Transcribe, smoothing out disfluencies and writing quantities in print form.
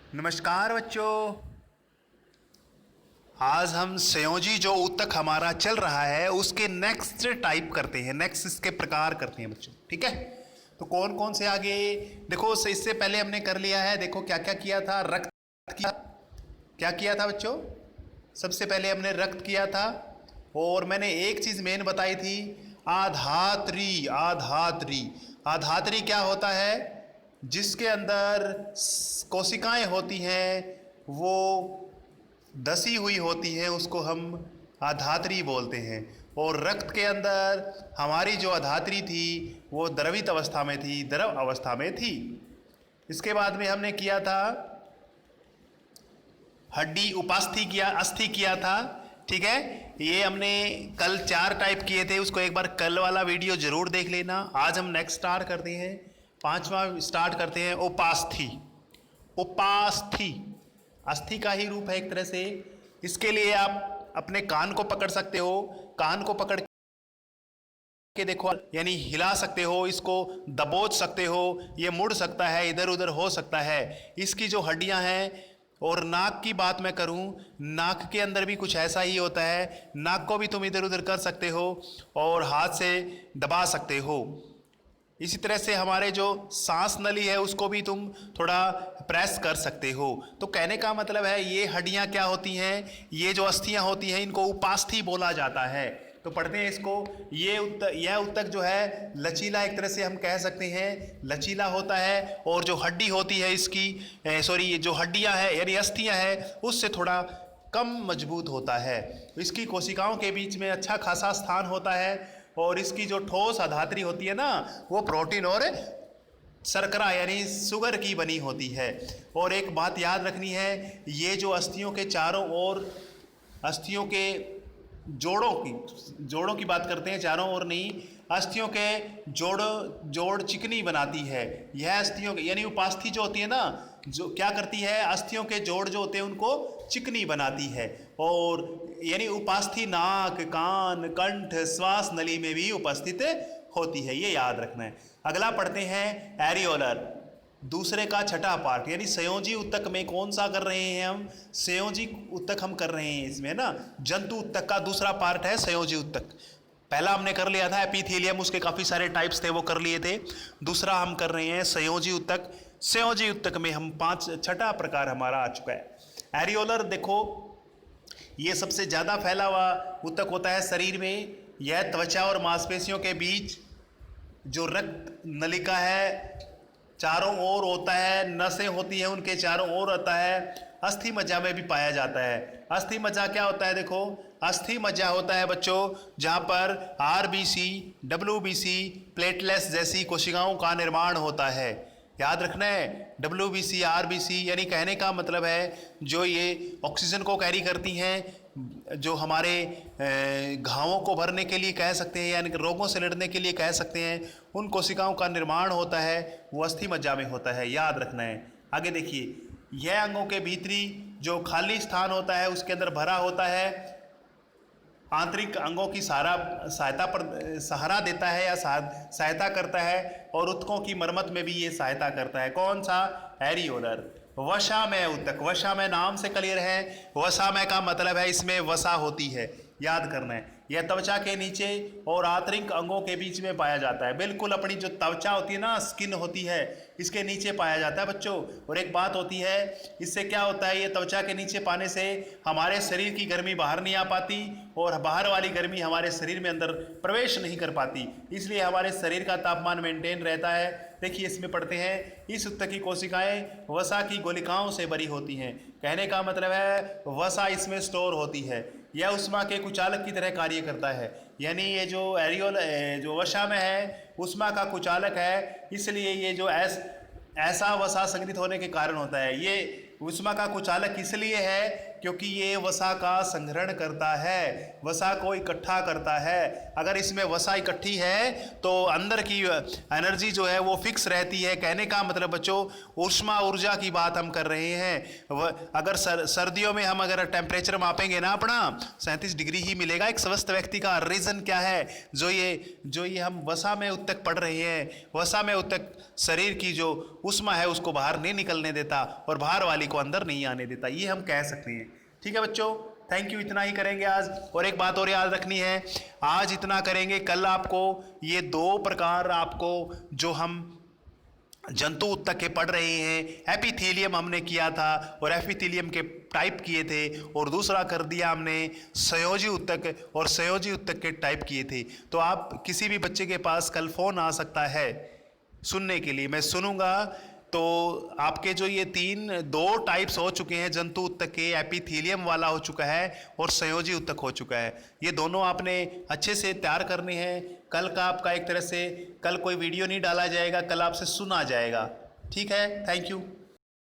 नमस्कार बच्चों। आज हम संयोजी जो ऊतक हमारा चल रहा है उसके नेक्स्ट टाइप करते हैं, नेक्स्ट इसके प्रकार करते हैं बच्चों। ठीक है, तो कौन कौन से आगे देखो, इससे पहले हमने कर लिया है। देखो क्या क्या किया था, रक्त किया, क्या किया था बच्चों, सबसे पहले हमने रक्त किया था। और मैंने एक चीज मेन बताई थी, आधात्री। आधात्री आधात्री क्या होता है, जिसके अंदर कोशिकाएं होती हैं वो दसी हुई होती हैं, उसको हम आधात्री बोलते हैं। और रक्त के अंदर हमारी जो आधात्री थी वो द्रवित अवस्था में थी, द्रव अवस्था में थी। इसके बाद में हमने किया था हड्डी उपास्थि किया, अस्थि किया था। ठीक है, ये हमने कल 4 टाइप किए थे, उसको एक बार कल वाला वीडियो जरूर देख लेना। आज हम नेक्स्ट स्टार्ट करते हैं, 5वां स्टार्ट करते हैं, उपास्थि। उपास्थि अस्थि का ही रूप है एक तरह से। इसके लिए आप अपने कान को पकड़ सकते हो, कान को पकड़ के देखो, यानी हिला सकते हो, इसको दबोच सकते हो, ये मुड़ सकता है, इधर उधर हो सकता है। इसकी जो हड्डियां हैं, और नाक की बात मैं करूं, नाक के अंदर भी कुछ ऐसा ही होता है। नाक को भी तुम इधर उधर कर सकते हो और हाथ से दबा सकते हो। इसी तरह से हमारे जो सांस नली है उसको भी तुम थोड़ा प्रेस कर सकते हो। तो कहने का मतलब है, ये हड्डियां क्या होती हैं, ये जो अस्थियां होती हैं, इनको उपास्थि बोला जाता है। तो पढ़ते हैं इसको। यह ऊतक जो है लचीला, एक तरह से हम कह सकते हैं लचीला होता है। और जो हड्डी होती है इसकी, सॉरी, जो हड्डियां हैं यानी अस्थियां हैं, उससे थोड़ा कम मजबूत होता है। इसकी कोशिकाओं के बीच में अच्छा खासा स्थान होता है। और इसकी जो ठोस आधात्री होती है ना, वो प्रोटीन और शर्करा यानी शुगर की बनी होती है। और एक बात याद रखनी है, ये जो अस्थियों के चारों ओर, अस्थियों के जोड़ों की बात करते हैं, चारों ओर नहीं, अस्थियों के जोड़ चिकनी बनाती है। यह अस्थियों यानी उपास्थि जो होती है ना, जो क्या करती है, अस्थियों के जोड़ जो होते हैं उनको चिकनी बनाती है। और यानी उपास्थि नाक, कान, कंठ, श्वास नली में भी उपस्थित होती है, ये याद रखना है। अगला पढ़ते हैं एरियोलर, दूसरे का छठा पार्ट, यानी संयोजी ऊतक में कौन सा कर रहे हैं हम, संयोजी ऊतक हम कर रहे हैं इसमें ना। जंतु ऊतक का दूसरा पार्ट है संयोजी ऊतक। पहला हमने कर लिया था एपिथेलियम, उसके काफी सारे टाइप्स थे वो कर लिए थे। दूसरा हम कर रहे हैं संयोजी ऊतक। संयोजी ऊतक में हम छठा प्रकार हमारा आ चुका है एरियोलर। देखो, ये सबसे ज्यादा फैला हुआ ऊतक होता है शरीर में। यह त्वचा और मांसपेशियों के बीच जो रक्त नलिका है चारों ओर होता है, नसें होती हैं उनके चारों ओर होता है। अस्थि मज्जा में भी पाया जाता है। अस्थि मज्जा क्या होता है, देखो, अस्थि मज्जा होता है बच्चों जहां पर आरबीसी, डब्ल्यूबीसी, प्लेटलेट्स जैसी कोशिकाओं का निर्माण होता है। याद रखना है, डब्ल्यूबीसी, आरबीसी, यानी कहने का मतलब है जो ये ऑक्सीजन को कैरी करती हैं, जो हमारे घावों को भरने के लिए कह सकते हैं, यानी रोगों से लड़ने के लिए कह सकते हैं, उन कोशिकाओं का निर्माण होता है, वो अस्थि मज्जा में होता है। याद रखना है। आगे देखिए, यह अंगों के भीतरी जो खाली स्थान होता है उसके अंदर भरा होता है, आंतरिक अंगों की सहारा देता है या सहायता करता है। और ऊतकों की मरम्मत में भी ये सहायता करता है। कौन सा, एरियोलर। वसामय ऊतक, वसामय नाम से क्लियर है, वसामय का मतलब है इसमें वसा होती है, याद करना है। यह त्वचा के नीचे और आंतरिक अंगों के बीच में पाया जाता है। बिल्कुल अपनी जो त्वचा होती है ना, स्किन होती है, इसके नीचे पाया जाता है बच्चों। और एक बात होती है, इससे क्या होता है, ये त्वचा के नीचे पाने से हमारे शरीर की गर्मी बाहर नहीं आ पाती और बाहर वाली गर्मी हमारे शरीर में अंदर प्रवेश नहीं कर पाती, इसलिए हमारे शरीर का तापमान मेंटेन रहता है। देखिए इसमें पढ़ते हैं, इस ऊतक की कोशिकाएं वसा की गोलिकाओं से भरी होती हैं। कहने का मतलब है वसा इसमें स्टोर होती है। यह उष्मा के कुचालक की तरह कार्य करता है। यानी ये जो जो वसा में है उष्मा का कुचालक है, इसलिए ये जो ऐसा वसा संग्रहित होने के कारण होता है। ये उष्मा का कुचालक इसलिए है क्योंकि ये वसा का संग्रहण करता है, वसा को इकट्ठा करता है। अगर इसमें वसा इकट्ठी है तो अंदर की एनर्जी जो है वो फिक्स रहती है। कहने का मतलब बच्चों ऊष्मा ऊर्जा की बात हम कर रहे हैं। अगर सर्दियों में हम अगर टेम्परेचर मापेंगे ना अपना 37 डिग्री ही मिलेगा एक स्वस्थ व्यक्ति का। रीज़न क्या है? जो ये हम वसा में उत्तक पढ़ रहे हैं, वसा में उत्तक शरीर की जो ऊष्मा है उसको बाहर नहीं निकलने देता और बाहर वाली को अंदर नहीं आने देता, ये हम कह सकते हैं। ठीक है बच्चों, थैंक यू। इतना ही करेंगे आज। और एक बात और याद रखनी है, आज इतना करेंगे, कल आपको ये 2 प्रकार आपको जो हम जंतु उत्तक के पढ़ रहे हैं, एपिथेलियम हमने किया था और एपिथेलियम के टाइप किए थे, और दूसरा कर दिया हमने संयोजी उत्तक और संयोजी उत्तक के टाइप किए थे। तो आप किसी भी बच्चे के पास कल फ़ोन आ सकता है सुनने के लिए, मैं सुनूंगा। तो आपके जो ये 2 टाइप्स हो चुके हैं जंतु उत्तक के, एपिथेलियम वाला हो चुका है और संयोजी उत्तक हो चुका है। ये दोनों आपने अच्छे से तैयार करने हैं। कल का आपका एक तरह से कल कोई वीडियो नहीं डाला जाएगा, कल आपसे सुना जाएगा। ठीक है, थैंक यू।